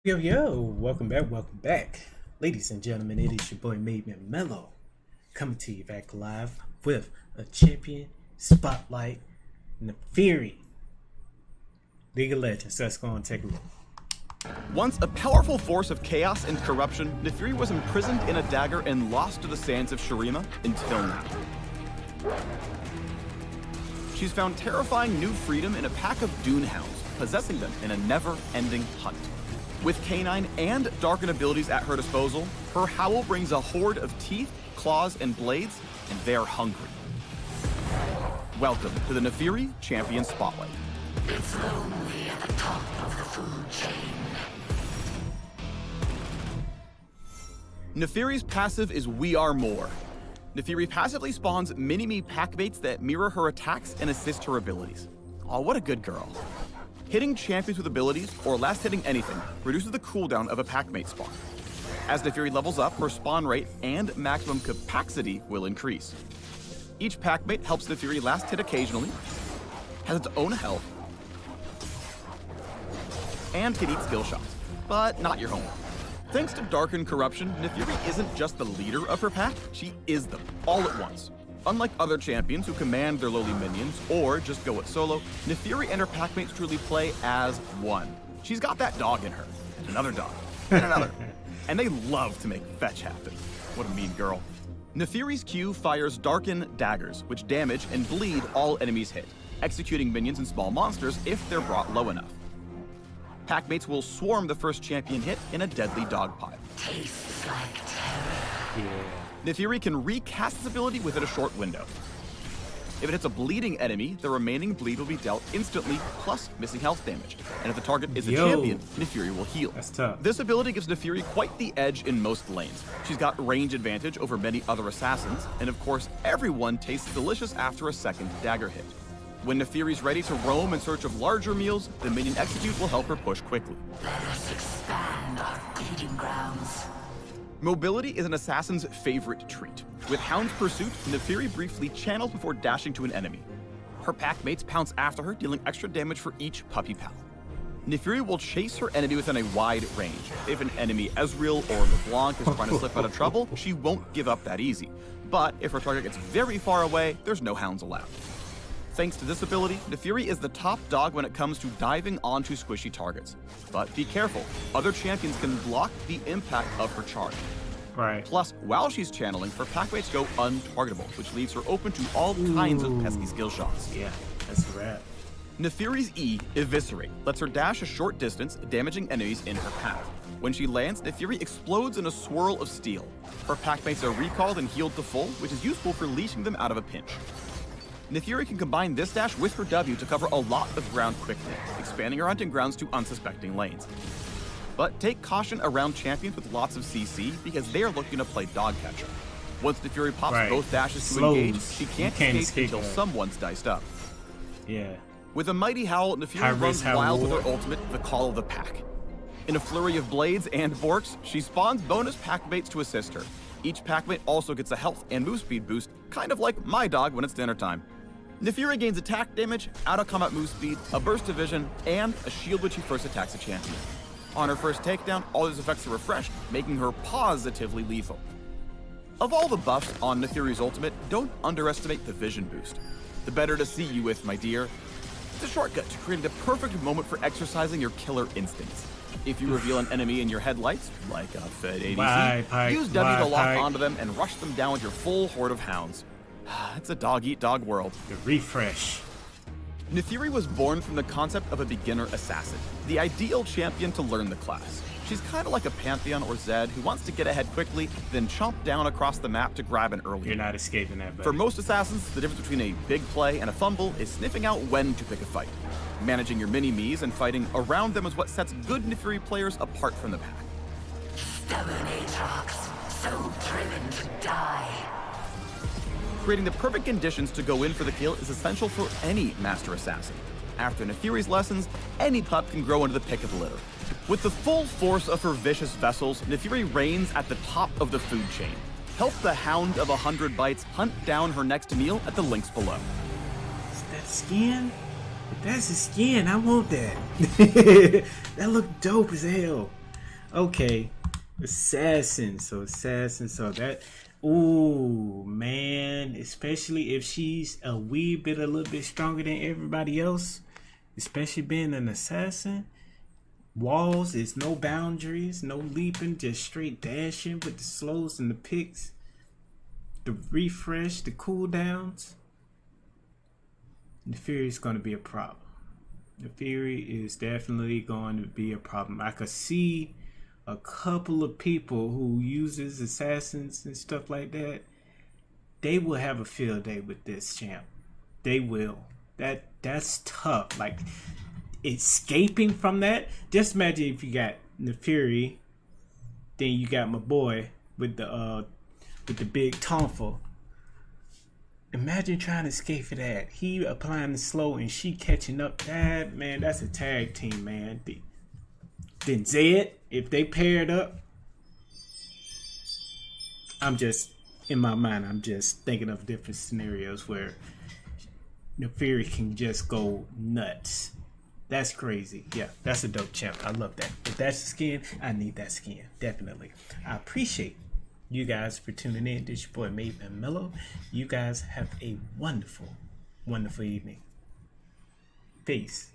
Yo, welcome back. Ladies and gentlemen, it is your boy MadeMenMelo coming to you back live with a champion spotlight, Naafiri, League of Legends. Let's go and take a look. Once a powerful force of chaos and corruption, Naafiri was imprisoned in a dagger and lost to the sands of Shurima until now. She's found terrifying new freedom in a pack of Dune hounds, possessing them in a never-ending hunt. With canine and darken abilities at her disposal, her howl brings a horde of teeth, claws, and blades, and they're hungry. Welcome to the Naafiri Champion Spotlight. It's lonely at the top of the food chain. Naafiri's passive is We Are More. Naafiri passively spawns mini-me packmates that mirror her attacks and assist her abilities. Aw, what a good girl. Hitting champions with abilities, or last hitting anything, reduces the cooldown of a packmate spawn. As Naafiri levels up, her spawn rate and maximum capacity will increase. Each packmate helps Naafiri last hit occasionally, has its own health, and can eat skill shots, but not your home. Thanks to Darken Corruption, Naafiri isn't just the leader of her pack, she is them, all at once. Unlike other champions who command their lowly minions, or just go it solo, Naafiri and her packmates truly play as one. She's got that dog in her, and another dog, and another. And they love to make fetch happen. What a mean girl. Naafiri's Q fires Darken Daggers, which damage and bleed all enemies hit, executing minions and small monsters if they're brought low enough. Packmates will swarm the first champion hit in a deadly dog pile. Tastes like terror. Yeah. Naafiri can recast its ability within a short window. If it hits a bleeding enemy, the remaining bleed will be dealt instantly, plus missing health damage. And if the target is a champion, Naafiri will heal. That's tough. This ability gives Naafiri quite the edge in most lanes. She's got range advantage over many other assassins, and of course, everyone tastes delicious after a second dagger hit. When Naafiri's ready to roam in search of larger meals, the minion execute will help her push quickly. Let us expand our breeding grounds. Mobility is an assassin's favorite treat. With Hound's Pursuit, Naafiri briefly channels before dashing to an enemy. Her packmates pounce after her, dealing extra damage for each puppy pal. Naafiri will chase her enemy within a wide range. If an enemy Ezreal or LeBlanc is trying to slip out of trouble, she won't give up that easy. But if her target gets very far away, there's no hounds allowed. Thanks to this ability, Naafiri is the top dog when it comes to diving onto squishy targets. But be careful, other champions can block the impact of her charge. Right. Plus, while she's channeling, her packmates go untargetable, which leaves her open to all kinds of pesky skill shots. Yeah, that's a wrap. Naafiri's E, Eviscerate, lets her dash a short distance, damaging enemies in her path. When she lands, Naafiri explodes in a swirl of steel. Her packmates are recalled and healed to full, which is useful for leashing them out of a pinch. Naafiri can combine this dash with her W to cover a lot of ground quickly, expanding her hunting grounds to unsuspecting lanes. But take caution around champions with lots of CC because they are looking to play dog catcher. Once Naafiri pops both dashes to engage, she can't escape until someone's diced up. Yeah. With a mighty howl, Naafiri runs wild with her ultimate, the Call of the Pack. In a flurry of blades and borks, she spawns bonus packmates to assist her. Each packmate also gets a health and move speed boost, kind of like my dog when it's dinner time. Naafiri gains attack damage, out-of-combat move speed, a burst of vision, and a shield when she first attacks a champion. On her first takedown, all these effects are refreshed, making her positively lethal. Of all the buffs on Naafiri's ultimate, don't underestimate the vision boost. The better to see you with, my dear. It's a shortcut to creating the perfect moment for exercising your killer instincts. If you reveal an enemy in your headlights, like a fed ADC, use W to lock onto them and rush them down with your full horde of hounds. It's a dog-eat-dog world. The refresh. Naafiri was born from the concept of a beginner assassin, the ideal champion to learn the class. She's kind of like a Pantheon or Zed who wants to get ahead quickly, then chomp down across the map to grab an early. You're not escaping that, buddy. For most assassins, the difference between a big play and a fumble is sniffing out when to pick a fight. Managing your mini-me's and fighting around them is what sets good Naafiri players apart from the pack. Stubborn Aatrox, so driven to die. Creating the perfect conditions to go in for the kill is essential for any master assassin. After Naafiri's lessons, any pup can grow into the pick of the litter. With the full force of her vicious vessels, Naafiri reigns at the top of the food chain. Help the Hound of 100 Bites hunt down her next meal at the links below. Is that skin? If that's the skin, I want that. That looked dope as hell. Okay, assassin. So that. Ooh, man. Especially if she's a little bit stronger than everybody else. Especially being an assassin. Walls is no boundaries, no leaping, just straight dashing with the slows and the picks. The refresh, the cooldowns. The Fury is going to be a problem. The Fury is definitely going to be a problem. I could see a couple of people who uses assassins and stuff like that. They will have a field day with this champ. They will. That's tough. Like escaping from that. Just imagine if you got the Fury, then you got my boy with the big tonfa. Imagine trying to escape for that. He applying the slow and she catching up. That, man, that's a tag team, man. Then Zed, if they paired up, in my mind, I'm just thinking of different scenarios where Naafiri can just go nuts. That's crazy. Yeah, that's a dope champ. I love that. If that's the skin, I need that skin. Definitely. I appreciate you guys for tuning in. This is your boy MadeMenMelo. You guys have a wonderful, wonderful evening. Peace.